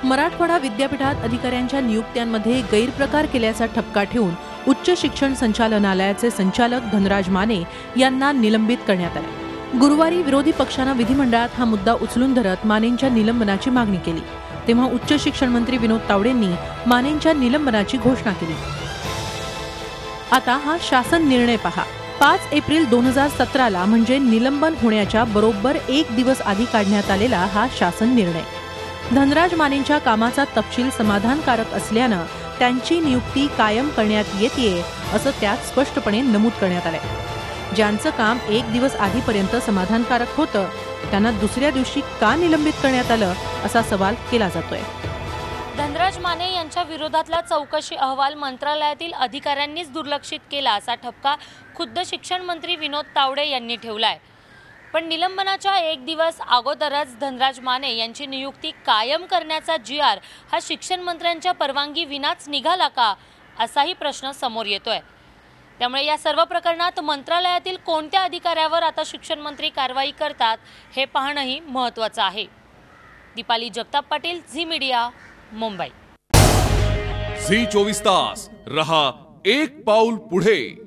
मराठवाडा विद्यापीठात अधिकाऱ्यांच्या नियुक्त्यांमध्ये गैरप्रकार केल्याचा ठपका ठेवून उच्च शिक्षण संचालनालयाचे संचालक धनराज माने यांना निलंबित करण्यात आले। गुरुवारी विरोधी पक्षानं विधिमंडळात हा मुद्दा उचलून धरत मानेंच्या निलंबनाची मागणी केली, तेव्हा उच्च शिक्षण मंत्री विनोद तावडेंनी मानेंच्या निलंबनाची घोषणा केली। आता हा शासन निर्णय पहा। 5 एप्रिल 2017ला म्हणजे निलंबन होण्याच्या बरोबर 1 दिवस आधी काढण्यात आलेला हा शासन निर्णय। धनराज मानेंच्या कामाचा तपशील समाधानकारक असल्यानं त्यांची नियुक्ती कायम करण्यात येते असं त्यात स्पष्टपणे नमूद करण्यात आलंय। ज्यांचं काम 1 दिवस आधीपर्यंत समाधानकारक होतं त्यांना दुसऱ्या दिवशी का निलंबित करण्यात आलं असा सवाल केला जातोय। धनराज माने यांच्या विरोधातला चौकशी अहवाल मंत्रालयातील अधिकाऱ्यांनीच दुर्लक्षित केला असा ठपका खुद्द शिक्षण मंत्री विनोद तावडे यांनी ठेवलाय। पण निलंबनाच्या 1 दिवस अगोदरच धनराज माने यांची नियुक्ती कायम करण्याचा GR हा शिक्षण मंत्र्यांच्या परवानगी विनाच निघाला का असाही प्रश्न समोर येतोय। त्यामुळे या सर्व प्रकरणात मंत्रालयातील कोणत्या अधिकाऱ्यावर आता शिक्षण मंत्री कारवाई करतात हे पाहणंही महत्त्वाचं आहे। दीपाली जगताप पाटील, झी मीडिया, मुंबई। झी 24 तास रहा एक पाऊल पुढे।